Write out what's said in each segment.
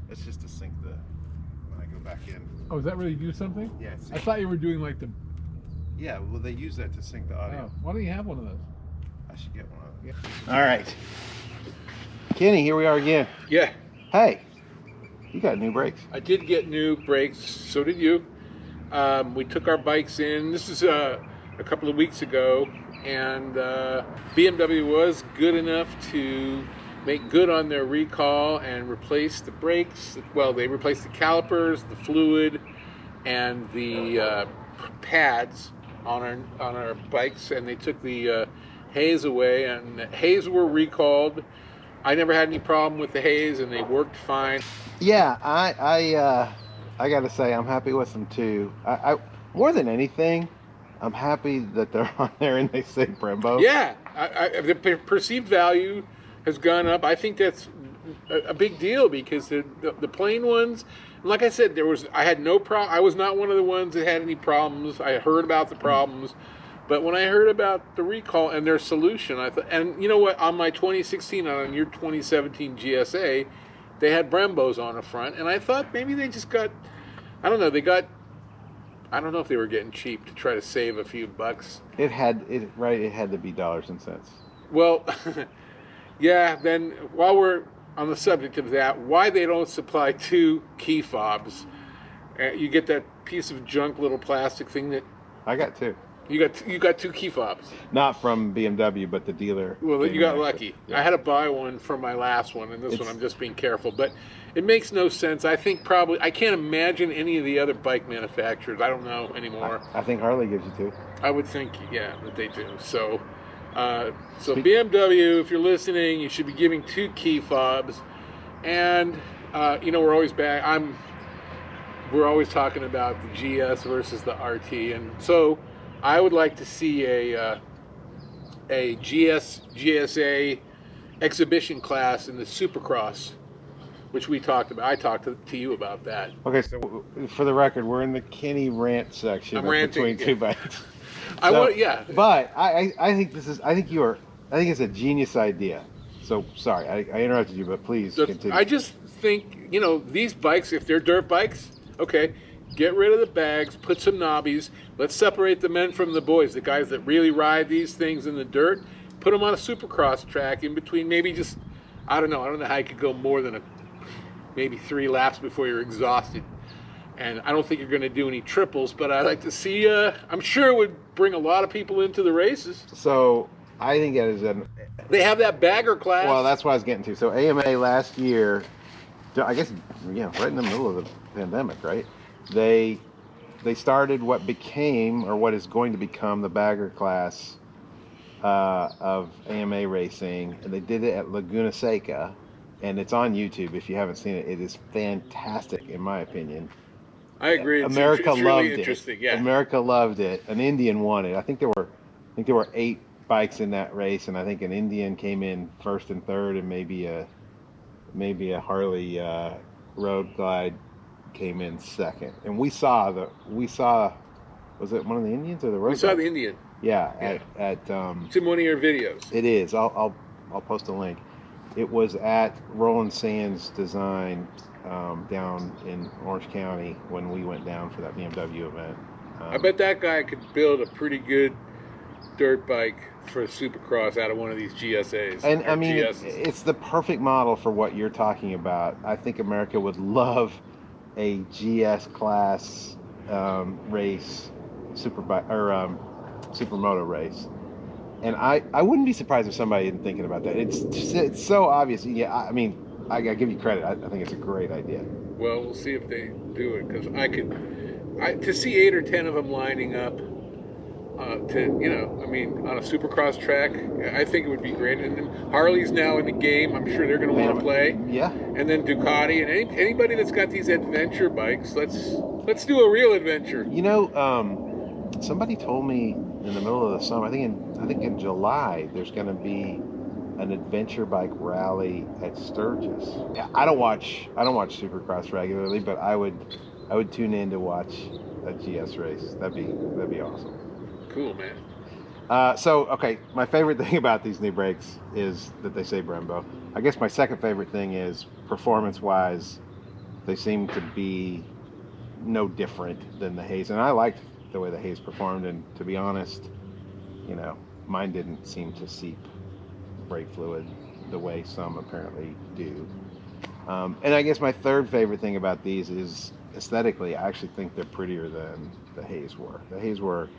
It's just to sync the when I go back in. Oh, does that really do something? Yeah. I thought you were doing like the. Yeah. Well, they use that to sync the audio. Oh, why don't you have one of those? I should get one of them. Yeah. All right, Kenny. Here we are again. Yeah. Hey, you got new brakes. I did get new brakes. So did you. We took our bikes in. This is a couple of weeks ago, and BMW was good enough to make good on their recall and replace the brakes. Well, they replaced the calipers, the fluid, and the pads on our bikes, and they took the haze away, and the haze were recalled. I never had any problem with the haze, and they worked fine. Yeah, I gotta say I'm happy with them too. I more than anything, I'm happy that they're on there and they say Brembo. Yeah, the perceived value has gone up. I think that's a big deal because the plain ones, like I said, I had no problem. I was not one of the ones that had any problems. I heard about the problems, but when I heard about the recall and their solution, I thought, and you know what? On my 2016, on your 2017 GSA, they had Brembos on the front, and I thought maybe they just got, I don't know, I don't know if they were getting cheap to try to save a few bucks. It had to be dollars and cents. Well, yeah, then while we're on the subject of that, why they don't supply two key fobs? You get that piece of junk little plastic thing that... I got two. You got two key fobs. Not from BMW, but the dealer. Well, you got lucky. Yeah. I had to buy one for my last one, and this one I'm just being careful. But it makes no sense. I think probably, I can't imagine any of the other bike manufacturers. I don't know anymore. I think Harley gives you two. I would think, yeah, that they do. So BMW, if you're listening, you should be giving two key fobs. And, we're always we're always talking about the GS versus the RT. And so I would like to see a GSA exhibition class in the Supercross, which we talked about. I talked to you about that. Okay, so for the record, we're in the Kenny rant section between two bikes. But I think it's a genius idea. So sorry, I interrupted you, but please continue. I just think, these bikes, if they're dirt bikes, okay, get rid of the bags, put some knobbies. Let's separate the men from the boys, the guys that really ride these things in the dirt. Put them on a Supercross track in between, maybe just, I don't know how you could go more than maybe 3 laps before you're exhausted. And I don't think you're going to do any triples, but I'd like to see, I'm sure it would bring a lot of people into the races. So I think that is they have that bagger class. Well, that's what I was getting to. So AMA last year, I guess, right in the middle of the pandemic, right? They started what became, or what is going to become, the bagger class of AMA racing, and they did it at Laguna Seca, and it's on YouTube. If you haven't seen it, it is fantastic in my opinion. I agree. America it's loved really interesting. it. Yeah. America loved it. An Indian won it. I think there were 8 bikes in that race, and I think an Indian came in first and third, and maybe a Harley Road Glide came in second. And we saw was it one of the Indians or the Road Glide? We saw the Indian. Yeah, at it's in one of your videos. It is. I'll post a link. It was at Roland Sands Design down in Orange County when we went down for that BMW event. I bet that guy could build a pretty good dirt bike for Supercross out of one of these GSAs. And I mean, GSs. it's the perfect model for what you're talking about. I think America would love a GS class race, supermoto race. And I wouldn't be surprised if somebody isn't thinking about that. It's so obvious. Yeah, I mean, I give you credit. I think it's a great idea. Well, we'll see if they do it, because to see 8 or 10 of them lining up on a Supercross track, I think it would be great. And then Harley's now in the game. I'm sure they're going to want to play. Yeah. And then Ducati and anybody that's got these adventure bikes. Let's do a real adventure. Somebody told me in the middle of the summer, I think in July, there's going to be an adventure bike rally at Sturgis. Yeah, I don't watch Supercross regularly, but I would tune in to watch a GS race. That'd be awesome. Cool, man. Okay, my favorite thing about these new brakes is that they say Brembo. I guess my second favorite thing is, performance-wise, They seem to be no different than the Haze, and I liked the way the Haze performed. And to be honest, you know, mine didn't seem to seep brake fluid the way some apparently do. And I guess my third favorite thing about these is aesthetically, I actually think they're prettier than the Haze were. The Haze were,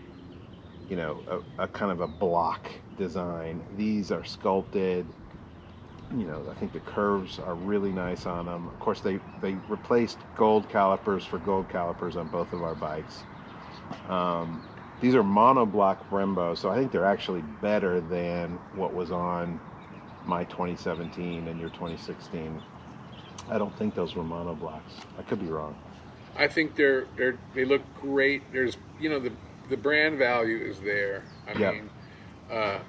you know, a kind of a block design. These are sculpted. You know, I think the curves are really nice on them. Of course, they replaced gold calipers for gold calipers on both of our bikes. These are monoblock Brembo, so I think they're actually better than what was on my 2017 and your 2016. I don't think those were monoblocks. I could be wrong. I think they look great. There's, you know, the brand value is there. I Yep. mean,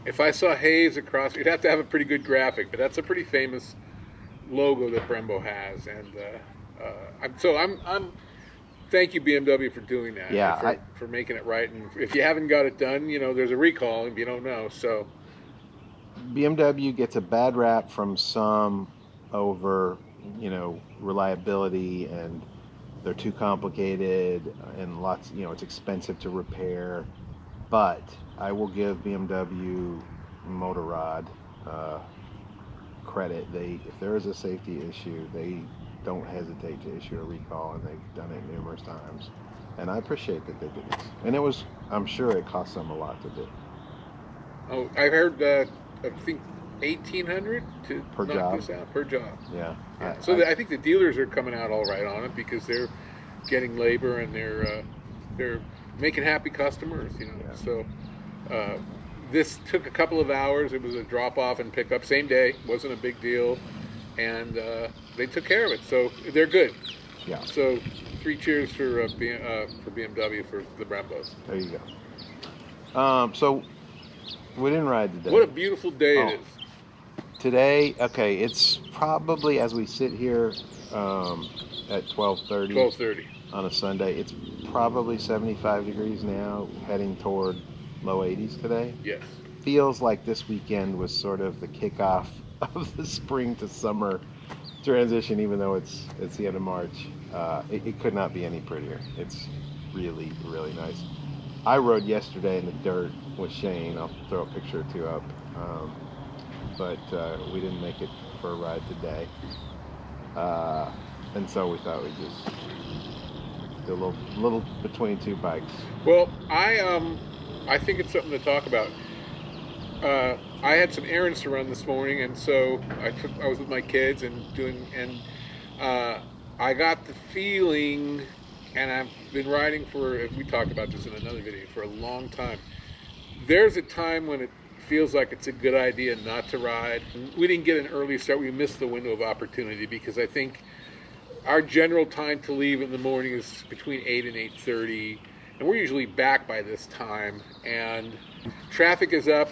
if I saw Haze across, you'd have to have a pretty good graphic, but that's a pretty famous logo that Brembo has, and I'm thank you BMW for doing that. Yeah, for making it right. And if you haven't got it done, you know, there's a recall if you don't know. So BMW gets a bad rap from some over, you know, reliability, and they're too complicated and lots, you know, it's expensive to repair. But I will give BMW Motorrad credit. If there is a safety issue, they don't hesitate to issue a recall, and they've done it numerous times. And I appreciate that they did this. And I'm sure it cost them a lot to do. oh, I've heard I think 1,800 to Per knock job. this out per job. Yeah. Yeah. I think the dealers are coming out all right on it because they're getting labor and they're making happy customers, you know. Yeah. So this took a couple of hours. It was a drop off and pick up same day. Wasn't a big deal, and they took care of it. So they're good. Yeah. So 3 cheers for BMW for the Brembos. There you go. So we didn't ride today. What a beautiful day Oh. it is. Today, okay, it's probably, as we sit here at 12:30 12:30. on a Sunday, it's probably 75 degrees now, heading toward low 80s today. Yes. Feels like this weekend was sort of the kickoff of the spring to summer transition, even though it's the end of March. It could not be any prettier. It's really, really nice. I rode yesterday in the dirt with Shane. I'll throw a picture or two up. But we didn't make it for a ride today. And so we thought we'd just do a little between two bikes. Well, I think it's something to talk about. I had some errands to run this morning, and so I was with my kids and I got the feeling, and I've been riding we talked about this in another video, for a long time. There's a time when it feels like it's a good idea not to ride. We didn't get an early start. We missed the window of opportunity because I think our general time to leave in the morning is between 8 and 8:30, and we're usually back by this time, and traffic is up.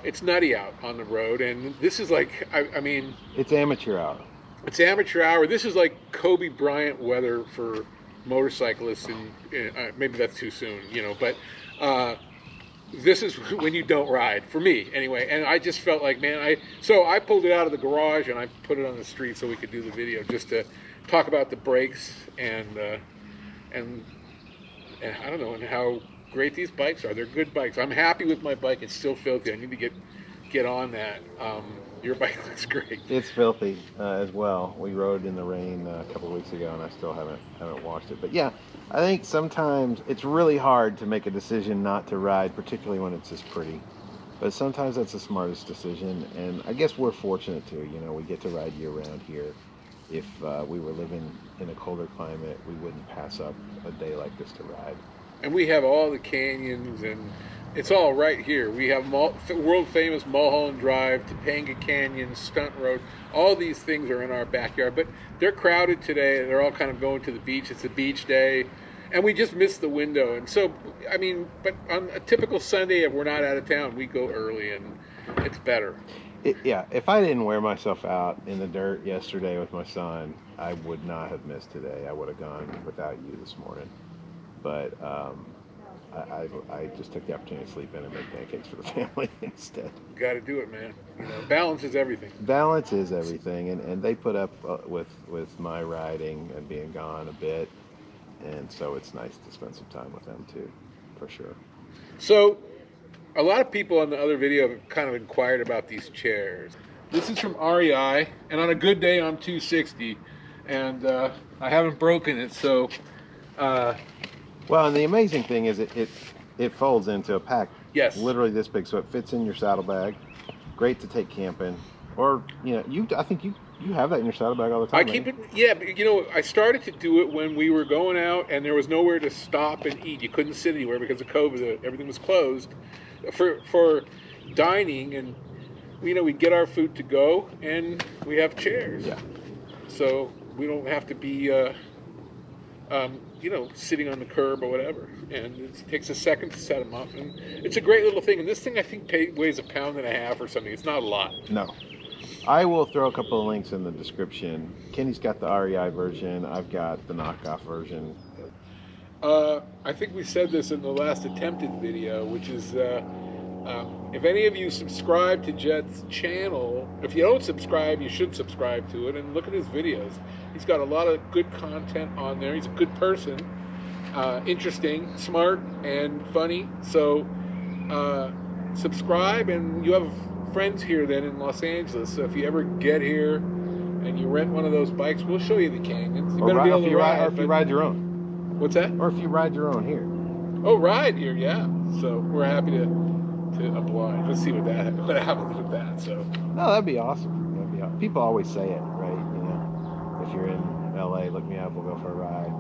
It's nutty out on the road, and this is like, I mean, It's amateur hour. it's amateur hour. This is like Kobe Bryant weather for motorcyclists, and maybe that's too soon, you know, but this is when you don't ride, for me anyway. And I just felt like, man, so I pulled it out of the garage and I put it on the street so we could do the video, just to talk about the brakes and I don't know, and how great these bikes are. They're good bikes. I'm happy with my bike. It's still filthy. I need to get on that. Your bike looks great. It's filthy as well. We rode in the rain a couple weeks ago, and I still haven't washed it. But yeah, I think sometimes it's really hard to make a decision not to ride, particularly when it's this pretty. But sometimes that's the smartest decision, and I guess we're fortunate too. You know, we get to ride year-round here. If we were living in a colder climate, we wouldn't pass up a day like this to ride. And we have all the canyons, and it's all right here. We have world famous Mulholland Drive, Topanga Canyon, Stunt Road. All these things are in our backyard, but they're crowded today. They're all kind of going to the beach. It's a beach day, and we just missed the window. And so, I mean, but on a typical Sunday, if we're not out of town, we go early, and it's better. Yeah, if I didn't wear myself out in the dirt yesterday with my son, I would not have missed today. I would have gone without you this morning. But I just took the opportunity to sleep in and make pancakes for the family instead. Got to do it, man. Balance is everything. Balance is everything, and they put up with my riding and being gone a bit, and so it's nice to spend some time with them too, for sure. So, a lot of people on the other video have kind of inquired about these chairs. This is from REI, and on a good day I'm 260, and I haven't broken it, so... Well, and the amazing thing is it folds into a pack. Yes. Literally this big, so it fits in your saddlebag. Great to take camping, or I think you have that in your saddlebag all the time. I keep it, yeah. But, I started to do it when we were going out and there was nowhere to stop and eat. You couldn't sit anywhere because of COVID. Everything was closed for dining, and we get our food to go, and we have chairs. Yeah. So we don't have to be, sitting on the curb or whatever. And it takes a second to set them up, and it's a great little thing. And this thing I think weighs 1.5 pounds or something. It's not a lot. No. I will throw a couple of links in the description. Kenny's got the REI version. I've got the knockoff version. I think we said this in the last attempted video, which is if any of you subscribe to Jed's channel, if you don't subscribe, you should subscribe to it and look at his videos. He's got a lot of good content on there. He's a good person, interesting, smart, and funny. So subscribe, and you have friends here then in Los Angeles. So if you ever get here and you rent one of those bikes, we'll show you the canyons. You better be able to ride. Or if you ride your own. What's that? Or if you ride your own here. Oh, ride here, yeah. So we're happy to oblige. Let's see what happens with that. So No, that'd be awesome. People always say it, right? If you're in LA, look me up. We'll go for a ride.